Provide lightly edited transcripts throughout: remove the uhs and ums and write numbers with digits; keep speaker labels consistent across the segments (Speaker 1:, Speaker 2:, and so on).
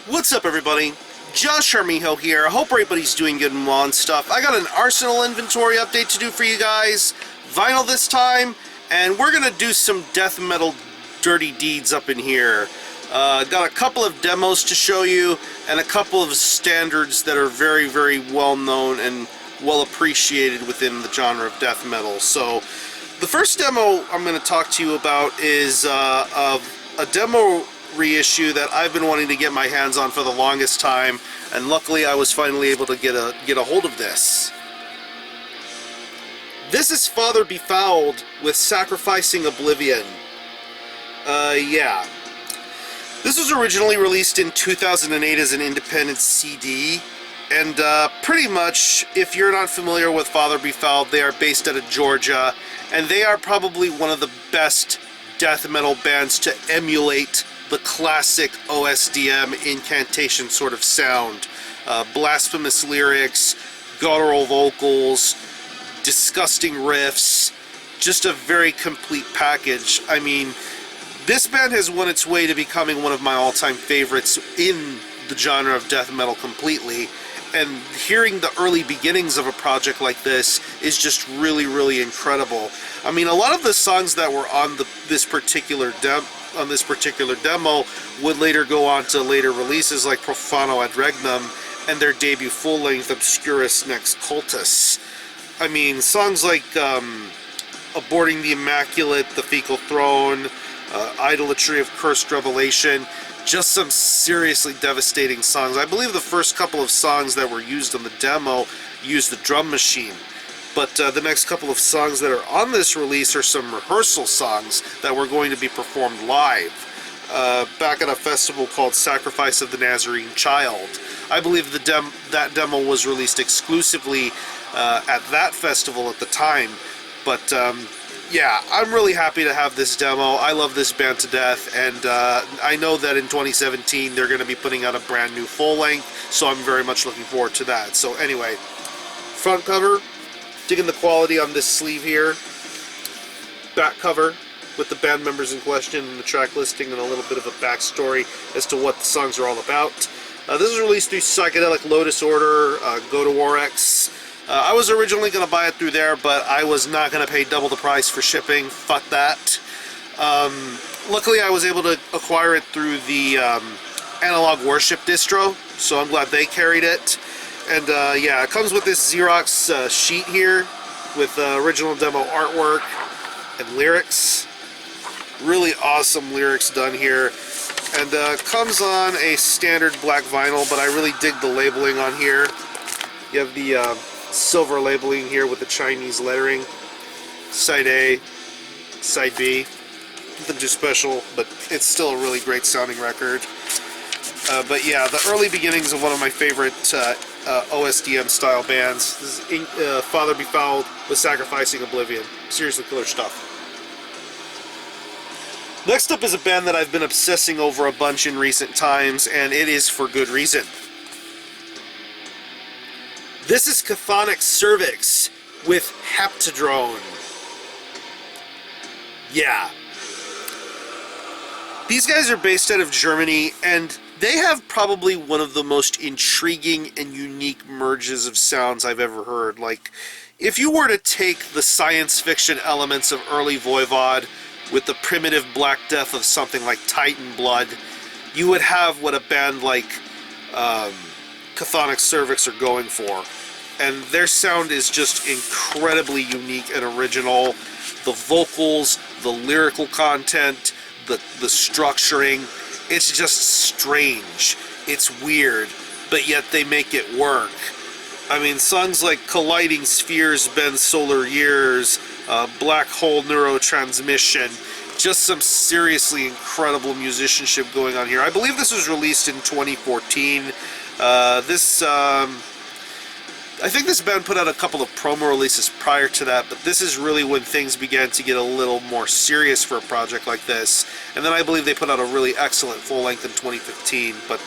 Speaker 1: What's up, everybody? Josh Armijo here. I hope everybody's doing good and well and stuff. I got an Arsenal inventory update to do for you guys. Vinyl this time, and we're gonna do some death metal dirty deeds up in here. Got a couple of demos to show you, and a couple of standards that are very, very well known and well appreciated within the genre of death metal. So, the first demo I'm going to talk to you about is of a demo reissue that I've been wanting to get my hands on for the longest time, and luckily I was finally able to get a hold of this. This is Father Befouled with Sacrificing Oblivion. Yeah. This was originally released in 2008 as an independent CD, and pretty much, if you're not familiar with Father Befouled, they are based out of Georgia, and they are probably one of the best death metal bands to emulate the classic OSDM incantation sort of sound. Blasphemous lyrics, guttural vocals, disgusting riffs, just a very complete package. I mean, this band has won its way to becoming one of my all-time favorites in the genre of death metal completely, and hearing the early beginnings of a project like this is just really, really incredible. I mean, a lot of the songs that were on this particular demo would later go on to later releases like Profano ad Regnum and their debut full-length Obscurus Nex Cultus. I mean, songs like Aborting the Immaculate, The Fecal Throne, Idolatry of Cursed Revelation, just some seriously devastating songs. I believe the first couple of songs that were used on the demo used the drum machine, but the next couple of songs that are on this release are some rehearsal songs that were going to be performed live back at a festival called Sacrifice of the Nazarene Child. I believe that demo was released exclusively at that festival at the time, but yeah, I'm really happy to have this demo. I love this band to death, and I know that in 2017 they're going to be putting out a brand new full-length, so I'm very much looking forward to that. So anyway, front cover, digging the quality on this sleeve here. Back cover with the band members in question and the track listing and a little bit of a backstory as to what the songs are all about. This was released through Psychedelic Lotus Order, Go to Warx. I was originally going to buy it through there, but I was not going to pay double the price for shipping. Fuck that. Luckily, I was able to acquire it through the Analog Worship distro, so I'm glad they carried it. And yeah, it comes with this Xerox sheet here with original demo artwork and lyrics. Really awesome lyrics done here. And comes on a standard black vinyl, but I really dig the labeling on here. You have the silver labeling here with the Chinese lettering. Side A, Side B. Nothing too special, but it's still a really great sounding record. But yeah, the early beginnings of one of my favorite OSDM style bands. This is Father Befouled with Sacrificing Oblivion. Seriously killer stuff. Next up is a band that I've been obsessing over a bunch in recent times, and it is for good reason. This is CHTHONIIK CERVIIKS with Heptadrone. Yeah. These guys are based out of Germany, and they have probably one of the most intriguing and unique merges of sounds I've ever heard. Like, if you were to take the science fiction elements of early Voivod with the primitive black death of something like Titan Blood, you would have what a band like CHTHONIIK CERVIIKS are going for. And their sound is just incredibly unique and original. The vocals, the lyrical content, the structuring, it's just strange. It's weird, but yet they make it work. I mean, songs like Colliding Spheres Bend Solar Years, Black Hole Neurotransmission, just some seriously incredible musicianship going on here. I believe this was released in 2014. I think this band put out a couple of promo releases prior to that, but this is really when things began to get a little more serious for a project like this. And then I believe they put out a really excellent full-length in 2015. But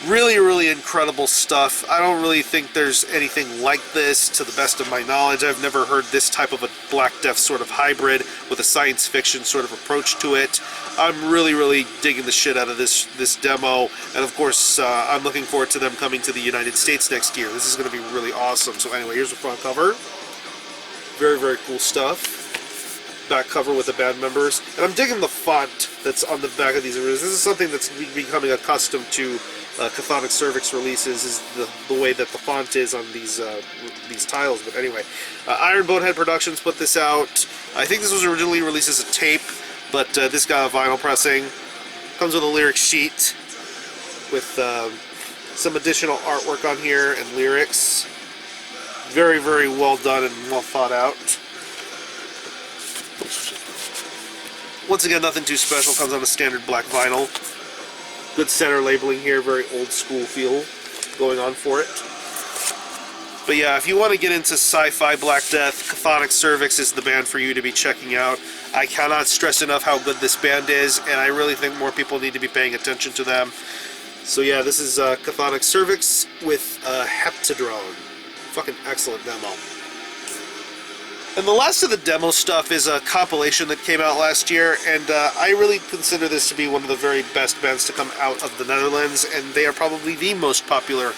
Speaker 1: Really, really incredible stuff. I don't really think there's anything like this, to the best of my knowledge. I've never heard this type of a Black Death sort of hybrid with a science fiction sort of approach to it. I'm really, really digging the shit out of this demo, and of course, I'm looking forward to them coming to the United States next year. This is going to be really awesome. So anyway, here's the front cover. Very, very cool stuff. Back cover with the band members, and I'm digging the font that's on the back of these. This is something that's becoming accustomed to CHTHONIIK CERVIIKS releases, is the way that the font is on these tiles. But anyway, Iron Bonehead Productions put this out. I think this was originally released as a tape, but this got a vinyl pressing. Comes with a lyric sheet with some additional artwork on here and lyrics. Very, very well done and well thought out. Once again, nothing too special. Comes on a standard black vinyl. Good center labeling here, very old school feel going on for it. But yeah, if you want to get into sci-fi Black Death, CHTHONIIK CERVIIKS is the band for you to be checking out. I cannot stress enough how good this band is, and I really think more people need to be paying attention to them. So yeah, this is CHTHONIIK CERVIIKS with Heptadrone. Fucking excellent demo. And the last of the demo stuff is a compilation that came out last year, and I really consider this to be one of the very best bands to come out of the Netherlands, and they are probably the most popular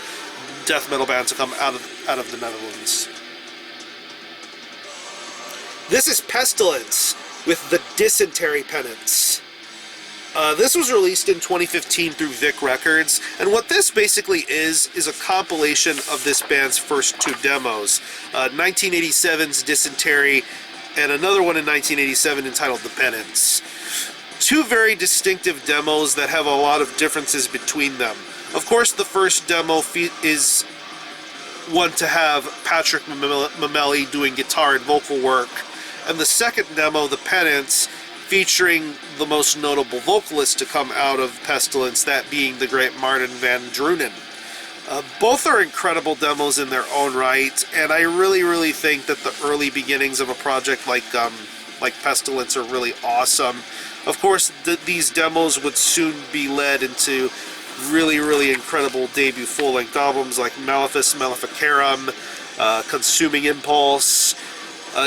Speaker 1: death metal band to come out of the Netherlands. This is Pestilence with the Dysentery Penance. This was released in 2015 through Vic Records, and what this basically is a compilation of this band's first two demos. 1987's Dysentery, and another one in 1987 entitled The Penance. Two very distinctive demos that have a lot of differences between them. Of course, the first demo is one to have Patrick Mamelli doing guitar and vocal work, and the second demo, The Penance, featuring the most notable vocalist to come out of Pestilence, that being the great Martin van Drunen. Both are incredible demos in their own right, and I really, really think that the early beginnings of a project like Pestilence are really awesome. Of course, these demos would soon be led into really, really incredible debut full-length albums like Malefice Maleficarum, Consuming Impulse.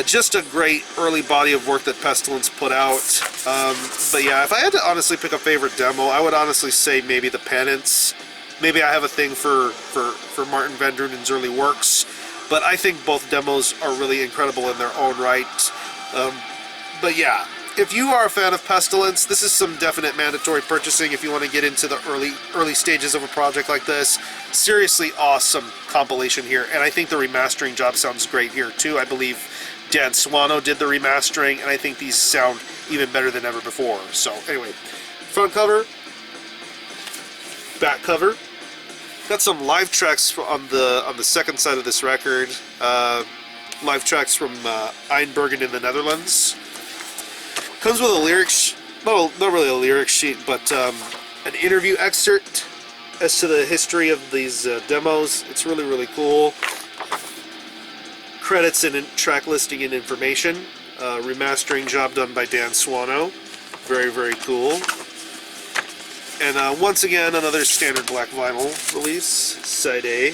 Speaker 1: Just a great early body of work that Pestilence put out. But yeah, if I had to honestly pick a favorite demo, I would honestly say maybe The Penance. Maybe I have a thing for Martin van Drunen's early works, but I think both demos are really incredible in their own right. But yeah, if you are a fan of Pestilence, this is some definite mandatory purchasing if you want to get into the early stages of a project like this. Seriously awesome compilation here, and I think the remastering job sounds great here too. I believe Dan Swano did the remastering, and I think these sound even better than ever before. So anyway, front cover, back cover. Got some live tracks on the second side of this record. Live tracks from Eindbergen in the Netherlands. Comes with a lyrics, well, not really a lyric sheet, but an interview excerpt as to the history of these demos. It's really, really cool. Credits and track listing and information. Remastering job done by Dan Swano. Very, very cool. And once again, another standard black vinyl release. Side A.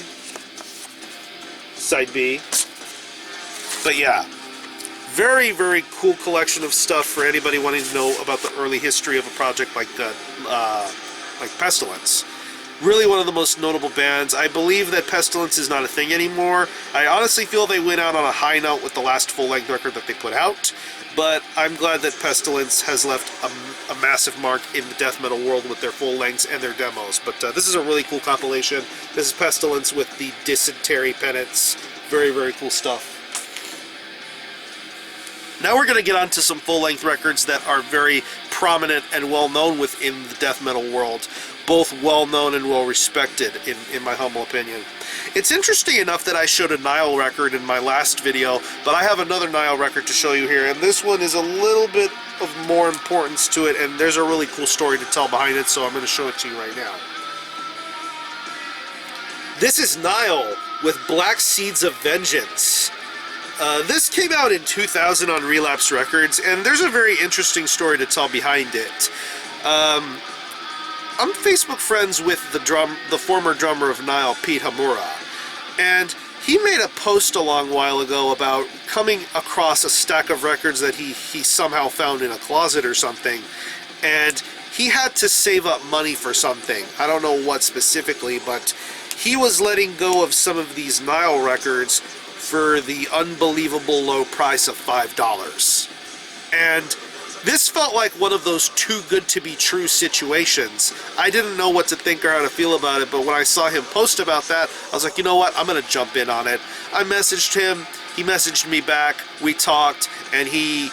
Speaker 1: Side B. But yeah, very, very cool collection of stuff for anybody wanting to know about the early history of a project like Pestilence. Really one of the most notable bands. I believe that Pestilence is not a thing anymore. I honestly feel they went out on a high note with the last full-length record that they put out, but I'm glad that Pestilence has left a massive mark in the death metal world with their full-lengths and their demos. But this is a really cool compilation. This is Pestilence with the Dysentery Penance. Very, very cool stuff. Now we're going to get on to some full-length records that are very prominent and well-known within the death metal world. Both well-known and well-respected, in my humble opinion. It's interesting enough that I showed a Nile record in my last video, but I have another Nile record to show you here, and this one is a little bit of more importance to it, and there's a really cool story to tell behind it, so I'm going to show it to you right now. This is Nile with Black Seeds of Vengeance. This came out in 2000 on Relapse Records, and there's a very interesting story to tell behind it. I'm Facebook friends with the former drummer of Nile, Pete Hamura, and he made a post a long while ago about coming across a stack of records that he somehow found in a closet or something, and he had to save up money for something. I don't know what specifically, but he was letting go of some of these Nile records for the unbelievable low price of $5. And this felt like one of those too good to be true situations. I didn't know what to think or how to feel about it, but when I saw him post about that, I was like, you know what, I'm gonna jump in on it. I messaged him, he messaged me back, we talked, and he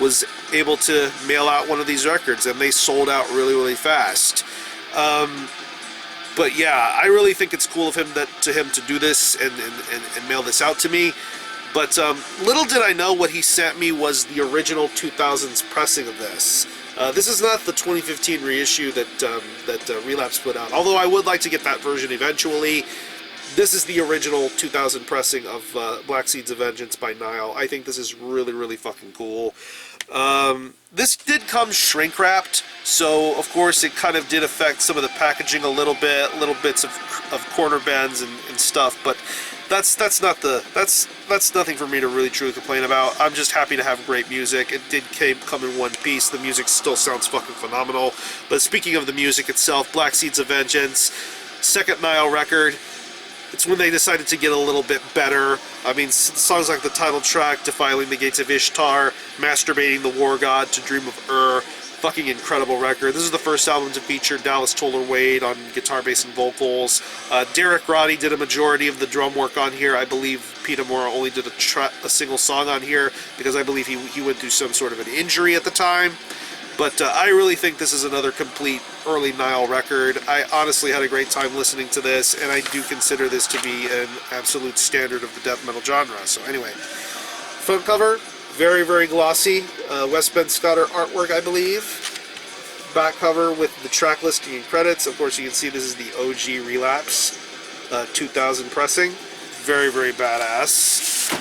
Speaker 1: was able to mail out one of these records, and they sold out really, really fast. But yeah, I really think it's cool of him to do this and mail this out to me. But little did I know what he sent me was the original 2000s pressing of this. This is not the 2015 reissue that Relapse put out, although I would like to get that version eventually. This is the original 2000 pressing of Black Seeds of Vengeance by Nile. I think this is really, really fucking cool. This did come shrink wrapped, so of course it kind of did affect some of the packaging a little bit, little bits of corner bends and stuff, but that's nothing for me to really truly complain about. I'm just happy to have great music. It did come in one piece. The music still sounds fucking phenomenal. But speaking of the music itself, Black Seeds of Vengeance, second Nile record. It's when they decided to get a little bit better. I mean, songs like the title track, Defiling the Gates of Ishtar, Masturbating the War God, To Dream of Ur, fucking incredible record. This is the first album to feature Dallas Toller Wade on guitar, bass, and vocals. Derek Roddy did a majority of the drum work on here. I believe Pete Amora only did a single song on here because I believe he went through some sort of an injury at the time. But I really think this is another complete early Nile record. I honestly had a great time listening to this, and I do consider this to be an absolute standard of the death metal genre. So anyway, front cover, very, very glossy. Wes Ben Scotter artwork, I believe. Back cover with the track listing and credits. Of course, you can see this is the OG Relapse 2000 pressing. Very, very badass.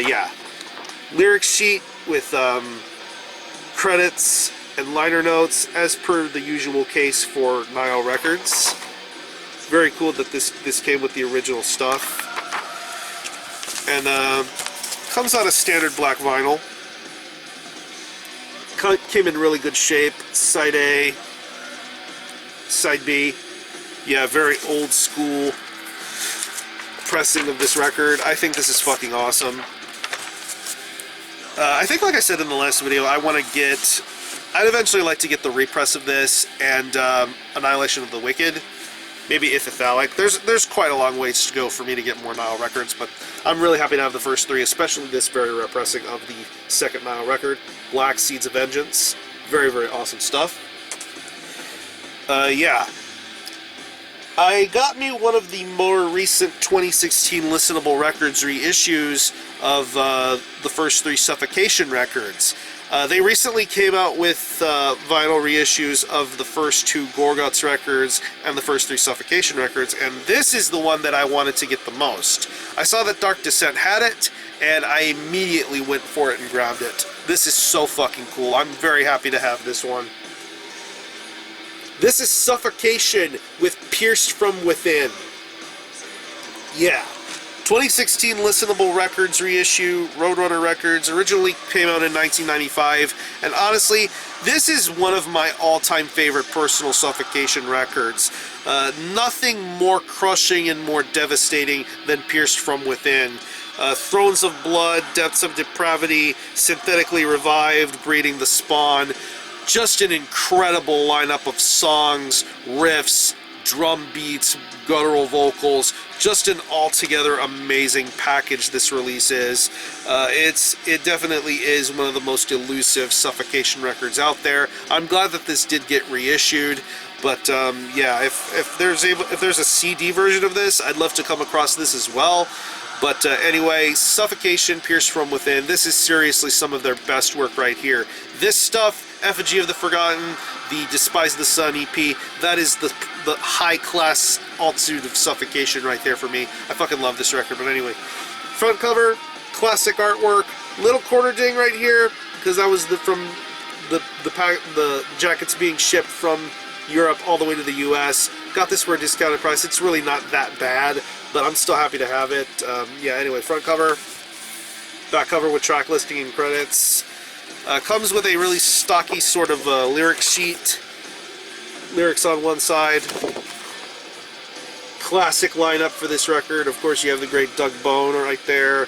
Speaker 1: Yeah, lyric sheet with credits and liner notes, as per the usual case for Nile Records. Very cool that this came with the original stuff. And comes out of standard black vinyl. Came in really good shape. Side A, Side B. Yeah, very old school pressing of this record. I think this is fucking awesome. I think, like I said in the last video, I'd eventually like to get the repress of this and Annihilation of the Wicked. Maybe Ithithalic. There's quite a long ways to go for me to get more Nile records, but I'm really happy to have the first three, especially this very rare pressing of the second Nile record, Black Seeds of Vengeance. Very, very awesome stuff. Yeah. I got me one of the more recent 2016 listenable records reissues of the first three Suffocation records. They recently came out with vinyl reissues of the first two Gorguts records and the first three Suffocation records, and this is the one that I wanted to get the most. I saw that Dark Descent had it, and I immediately went for it and grabbed it. This is so fucking cool. I'm very happy to have this one. This is Suffocation with Pierced from Within. Yeah. 2016 listenable records reissue, Roadrunner Records, originally came out in 1995, and honestly, this is one of my all-time favorite personal Suffocation records. Nothing more crushing and more devastating than Pierced from Within. Thrones of Blood, Depths of Depravity, Synthetically Revived, Breeding the Spawn. Just an incredible lineup of songs, riffs, drum beats, guttural vocals. Just an altogether amazing package this release is. It definitely is one of the most elusive Suffocation records out there. I'm glad that this did get reissued, but yeah, if there's a CD version of this, I'd love to come across this as well. But anyway, Suffocation, Pierced from Within, this is seriously some of their best work right here. This stuff, Effigy of the Forgotten, the Despise the Sun EP, that is the high-class altitude of Suffocation right there for me. I fucking love this record, but anyway. Front cover, classic artwork, little quarter ding right here, because that was from the jackets being shipped from Europe all the way to the US. Got this for a discounted price. It's really not that bad, but I'm still happy to have it. Yeah, anyway, front cover, back cover with track listing and credits. Comes with a really stocky sort of lyric sheet. Lyrics on one side. Classic lineup for this record. Of course, you have the great Doug Bone right there,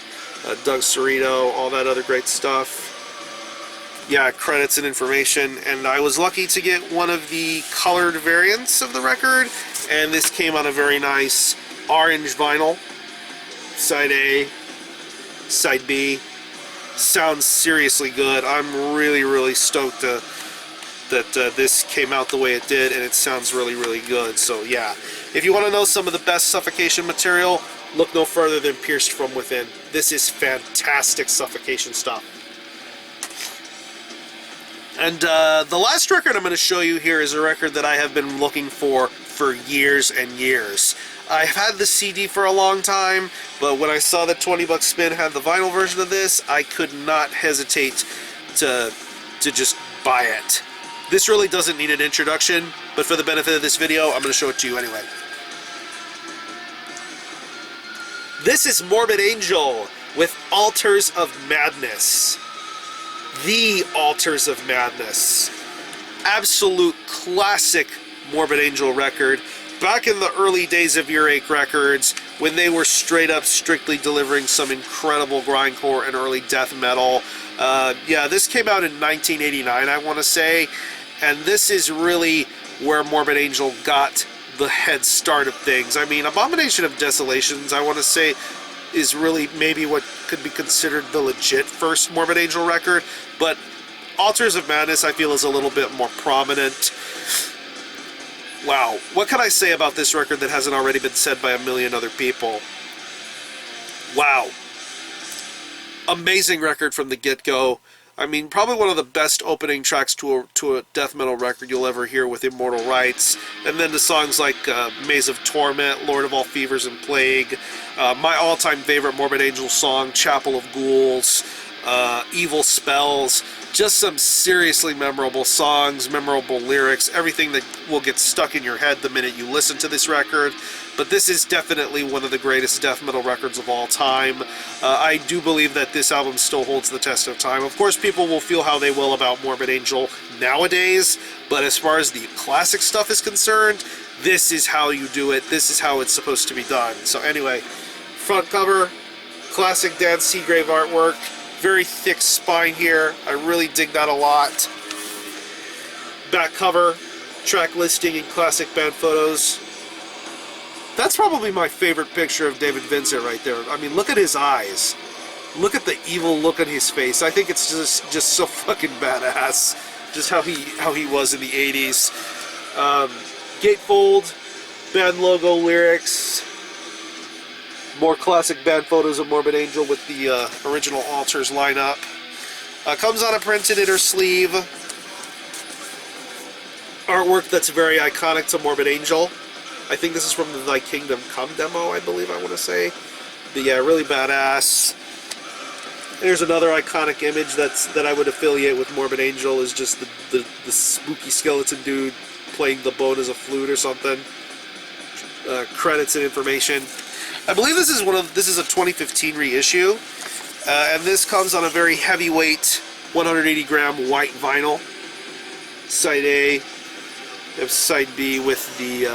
Speaker 1: Doug Cerrito, all that other great stuff. Yeah, credits and information. And I was lucky to get one of the colored variants of the record, and this came on a very nice orange vinyl. Side A, side B. Sounds seriously good. I'm really stoked that this came out the way it did, and it sounds really good. So yeah, if you want to know some of the best Suffocation material, look no further than Pierced From Within. This is fantastic Suffocation stuff. And the last record I'm going to show you here is a record that I have been looking for years and years. I've had the CD for a long time, but when I saw that 20 Buck Spin had the vinyl version of this, I could not hesitate to just buy it. This really doesn't need an introduction, but for the benefit of this video, I'm going to show it to you anyway. This is Morbid Angel with Altars of Madness. The Altars of Madness. Absolute classic Morbid Angel record. Back in the early days of Earache Records, when they were straight up strictly delivering some incredible grindcore and early death metal. Yeah, this came out in 1989, I want to say, and this is really where Morbid Angel got the head start of things. I mean, Abomination of Desolations, I want to say, is really maybe what could be considered the legit first Morbid Angel record, but Altars of Madness, I feel, is a little bit more prominent. Wow, what can I say about this record that hasn't already been said by a million other people? Wow. Amazing record from the get-go. I mean, probably one of the best opening tracks to a death metal record you'll ever hear with Immortal Rights. And then the songs like Maze of Torment, Lord of All Fevers and Plague, my all-time favorite Morbid Angel song, Chapel of Ghouls, Evil Spells. Just some seriously memorable songs, memorable lyrics, everything that will get stuck in your head the minute you listen to this record. But this is definitely one of the greatest death metal records of all time. I do believe that this album still holds the test of time. Of course, people will feel how they will about Morbid Angel nowadays, but as far as the classic stuff is concerned, this is how you do it. This is how it's supposed to be done. So anyway, front cover, classic Dan Seagrave artwork. Very thick spine here. I really dig that a lot. Back cover, track listing, and classic band photos. That's probably my favorite picture of David Vincent right there. I mean, look at his eyes. Look at the evil look on his face. I think it's just so fucking badass. Just how he was in the 80s. Gatefold, band logo, lyrics. More classic band photos of Morbid Angel with the original Altars lineup. Comes on a printed inner sleeve. Artwork that's very iconic to Morbid Angel. I think this is from the Thy Kingdom Come demo, I believe I want to say. But yeah, really badass. There's another iconic image that I would affiliate with Morbid Angel, is just the spooky skeleton dude playing the bone as a flute or something. Credits and information. I believe this is a 2015 reissue, and this comes on a very heavyweight 180-gram white vinyl. Side A, you have side B with the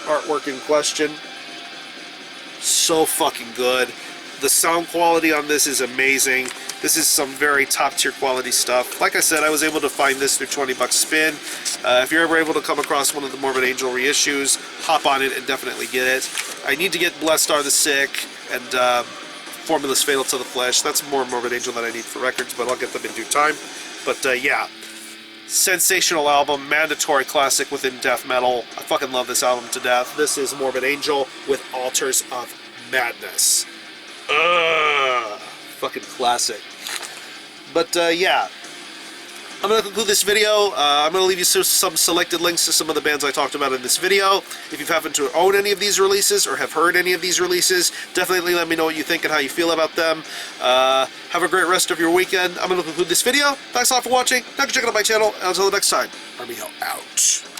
Speaker 1: artwork in question. So fucking good. The sound quality on this is amazing. This is some very top-tier quality stuff. Like I said, I was able to find this through 20 Buck Spin. If you're ever able to come across one of the Morbid Angel reissues, hop on it and definitely get it. I need to get Blessed Are the Sick and Formulas Fatal to the Flesh. That's more Morbid Angel than I need for records, but I'll get them in due time. But yeah, sensational album, mandatory classic within death metal. I fucking love this album to death. This is Morbid Angel with Altars of Madness. Fucking classic. But yeah, I'm going to conclude this video. I'm going to leave you some selected links to some of the bands I talked about in this video. If you happen to own any of these releases or have heard any of these releases, definitely let me know what you think and how you feel about them. Have a great rest of your weekend. I'm going to conclude this video. Thanks a lot for watching. Thanks for checking out my channel. And until the next time, Army Hell out.